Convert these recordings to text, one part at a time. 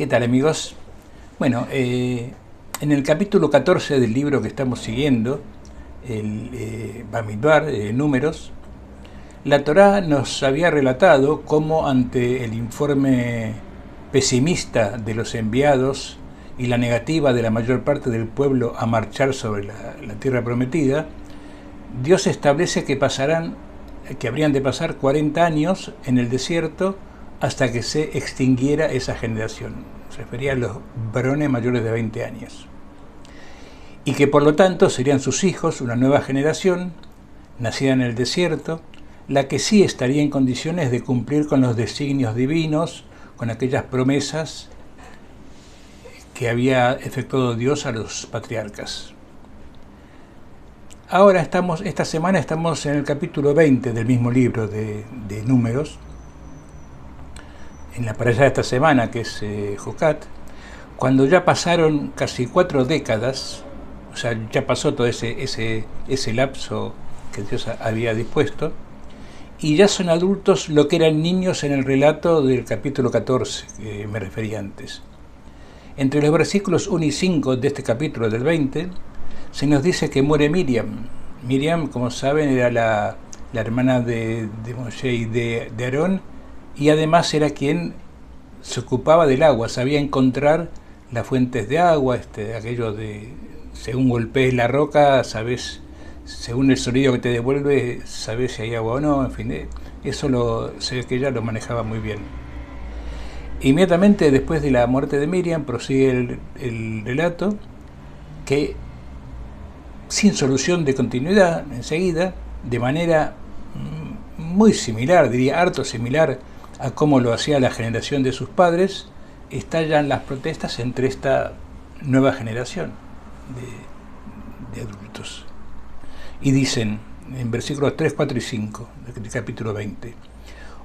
¿Qué tal, amigos? Bueno, en el capítulo 14 del libro que estamos siguiendo, el Bamidbar, Números, la Torá nos había relatado cómo ante el informe pesimista de los enviados y la negativa de la mayor parte del pueblo a marchar sobre la tierra prometida, Dios establece que habrían de pasar 40 años en el desierto hasta que se extinguiera esa generación. Se refería a los varones mayores de 20 años. Y que por lo tanto serían sus hijos, una nueva generación, nacida en el desierto, la que sí estaría en condiciones de cumplir con los designios divinos, con aquellas promesas que había efectuado Dios a los patriarcas. Ahora esta semana estamos en el capítulo 20 del mismo libro de Números, en la parashá de esta semana, que es Jucat, cuando ya pasaron casi 4 décadas, o sea, ya pasó todo ese lapso que Dios había dispuesto, y ya son adultos lo que eran niños en el relato del capítulo 14, que me refería antes. Entre los versículos 1 y 5 de este capítulo del 20, se nos dice que muere Miriam. Miriam, como saben, era la hermana de Moshe y de Aarón, y además era quien se ocupaba del agua, sabía encontrar las fuentes de agua, aquello de, según golpees la roca, sabes, según el sonido que te devuelve, sabes si hay agua o no, en fin, eso se ve que ella lo manejaba muy bien. Inmediatamente después de la muerte de Miriam, prosigue el relato, que sin solución de continuidad, enseguida, de manera muy similar, diría harto similar a cómo lo hacía la generación de sus padres, estallan las protestas entre esta nueva generación de adultos. Y dicen, en versículos 3, 4 y 5 del capítulo 20,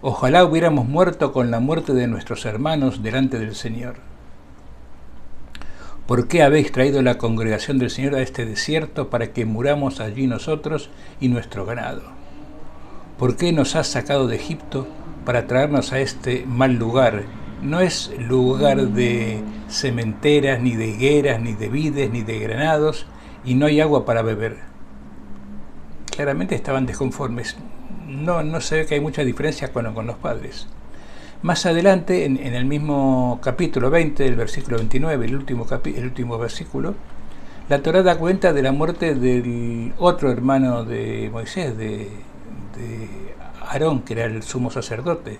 ojalá hubiéramos muerto con la muerte de nuestros hermanos delante del Señor. ¿Por qué habéis traído la congregación del Señor a este desierto para que muramos allí nosotros y nuestro ganado? ¿Por qué nos has sacado de Egipto para traernos a este mal lugar? No es lugar de cementeras, ni de higueras, ni de vides, ni de granados, y no hay agua para beber. Claramente estaban desconformes. No se ve que hay mucha diferencia con los padres. Más adelante, en el mismo capítulo 20, el versículo 29, el último versículo, la Torá da cuenta de la muerte del otro hermano de Moisés, de Aarón, que era el sumo sacerdote,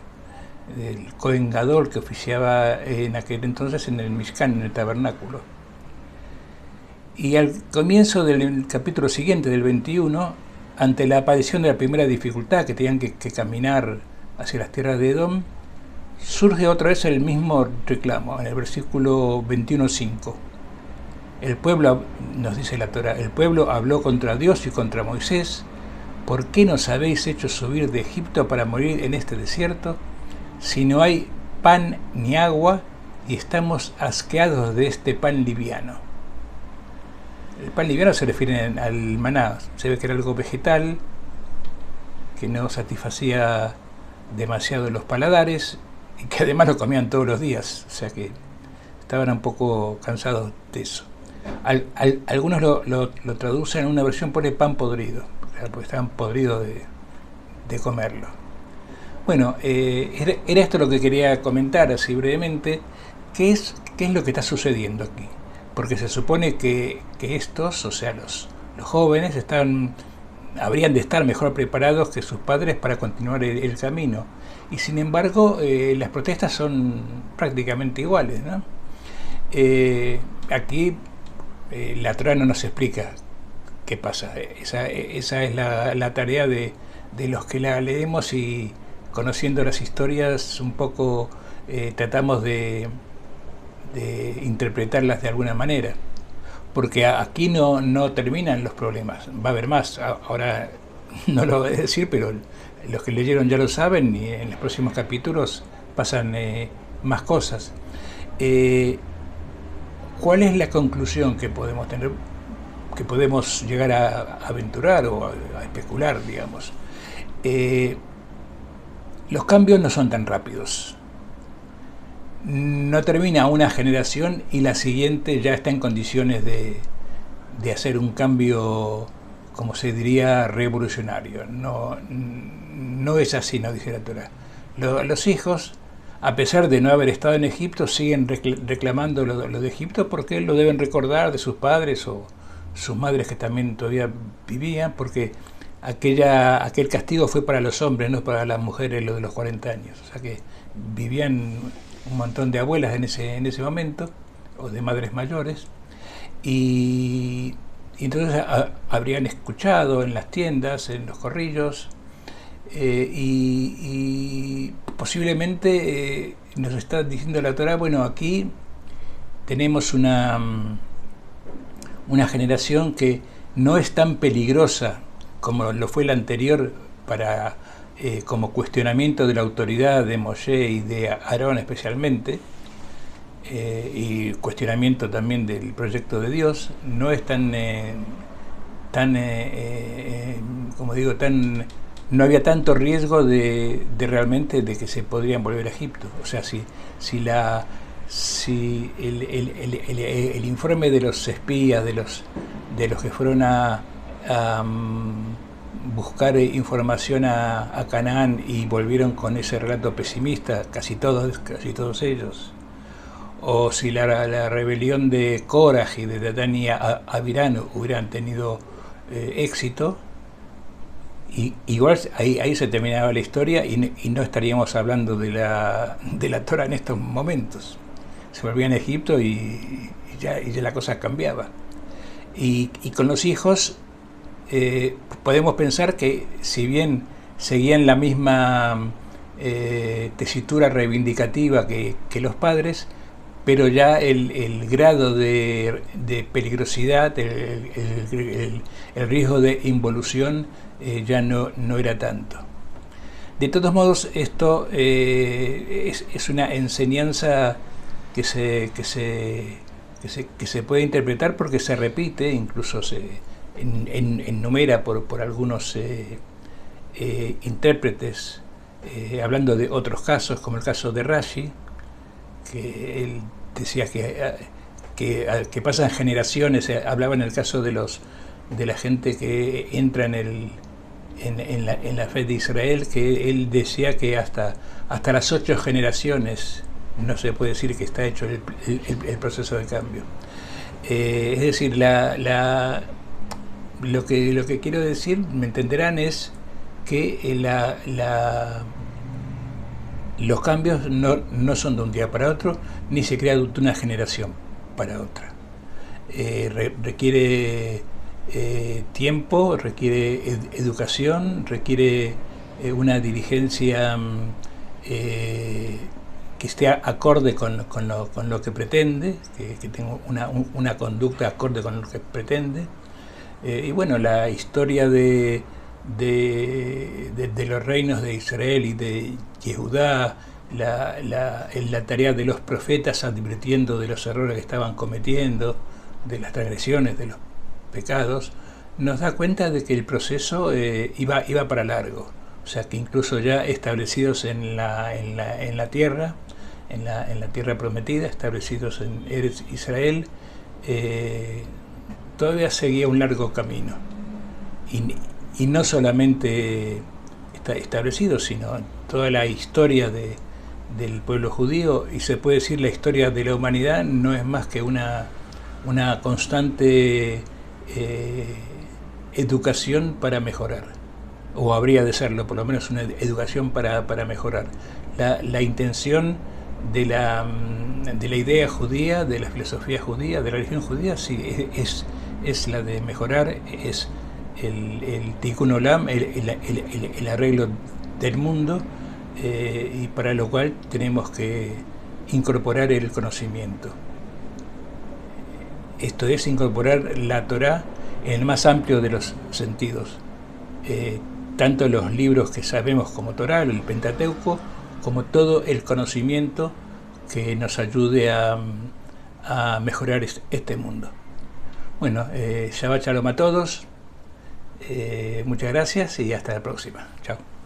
el Cohen Gadol, que oficiaba en aquel entonces en el Mishkan, en el tabernáculo. Y al comienzo del capítulo siguiente, del 21, ante la aparición de la primera dificultad, que tenían que caminar hacia las tierras de Edom, surge otra vez el mismo reclamo, en el versículo 21:5. El pueblo, nos dice la Torá, el pueblo habló contra Dios y contra Moisés. ¿Por qué nos habéis hecho subir de Egipto para morir en este desierto? Si no hay pan ni agua y estamos asqueados de este pan liviano. El pan liviano se refiere al maná, se ve que era algo vegetal, que no satisfacía demasiado los paladares y que además lo comían todos los días, o sea que estaban un poco cansados de eso. Algunos lo traducen en una versión, pone pan podrido, porque estaban podridos de comerlo. Bueno, era esto lo que quería comentar así brevemente. ¿Qué es lo que está sucediendo aquí? Porque se supone que estos, o sea, los jóvenes, habrían de estar mejor preparados que sus padres para continuar el camino. Y sin embargo, las protestas son prácticamente iguales, ¿no? Aquí la Torá no nos explica qué pasa. Esa es la tarea de los que la leemos y, conociendo las historias, un poco tratamos de interpretarlas de alguna manera. Porque aquí no terminan los problemas, va a haber más. Ahora no lo voy a decir, pero los que leyeron ya lo saben, y en los próximos capítulos pasan más cosas. ¿Cuál es la conclusión que podemos tener, que podemos llegar a aventurar o a especular, digamos? Los cambios no son tan rápidos. no termina una generación y la siguiente ya está en condiciones de hacer un cambio, como se diría, revolucionario. No, no es así, no dice la Torá. Los hijos, a pesar de no haber estado en Egipto, siguen reclamando lo de Egipto porque lo deben recordar de sus padres o sus madres que también todavía vivían, porque aquel castigo fue para los hombres, no para las mujeres, lo de los 40 años. O sea que vivían un montón de abuelas en ese momento, o de madres mayores, y entonces habrían escuchado en las tiendas, en los corrillos, y posiblemente nos está diciendo la Torá, bueno, aquí tenemos una generación que no es tan peligrosa como lo fue la anterior para como cuestionamiento de la autoridad de Moshe y de Aarón especialmente, y cuestionamiento también del proyecto de Dios. No es como digo, no había tanto riesgo de realmente de que se podrían volver a Egipto. O sea, si el informe de los espías, de los que fueron a buscar información a Canaán y volvieron con ese relato pesimista, casi todos ellos, o si la rebelión de Koraj y de Datán y Abirán hubieran tenido éxito, igual ahí se terminaba la historia y no estaríamos hablando de la Torah en estos momentos. Se volvían a Egipto y ya la cosa cambiaba. Y con los hijos podemos pensar que si bien seguían la misma tesitura reivindicativa que los padres, pero ya el grado de peligrosidad, el riesgo de involución ya no era tanto. De todos modos, esto es una enseñanza que se puede interpretar porque se repite, incluso se enumera por algunos intérpretes, hablando de otros casos, como el caso de Rashi, que él decía que pasan generaciones. Hablaba en el caso de la gente que entra en la fe de Israel, que él decía que hasta las 8 generaciones no se puede decir que está hecho el proceso de cambio. Es decir, lo que quiero decir, me entenderán, es que los cambios no son de un día para otro, ni se crea de una generación para otra. Requiere tiempo, requiere educación, requiere una dirigencia que esté acorde con lo que pretende, que tenga una conducta acorde con lo que pretende. Y bueno, la historia de los reinos de Israel y de Yehudá, la tarea de los profetas advirtiendo de los errores que estaban cometiendo, de las transgresiones, de los pecados, nos da cuenta de que el proceso iba para largo. O sea, que incluso ya establecidos en la tierra, en la tierra prometida, establecidos en Eretz Israel, todavía seguía un largo camino. Y no solamente está establecido, sino toda la historia del pueblo judío, y se puede decir la historia de la humanidad, no es más que una constante educación para mejorar, o habría de serlo, por lo menos una educación para mejorar. La intención de la idea judía, de la filosofía judía, de la religión judía, sí, es la de mejorar, es el Tikkun Olam, el arreglo del mundo, y para lo cual tenemos que incorporar el conocimiento. Esto es incorporar la Torá en el más amplio de los sentidos, tanto los libros que sabemos como Torá, el Pentateuco, como todo el conocimiento que nos ayude a mejorar este mundo. Bueno, Shabbat Shalom a todos, muchas gracias y hasta la próxima. Chao.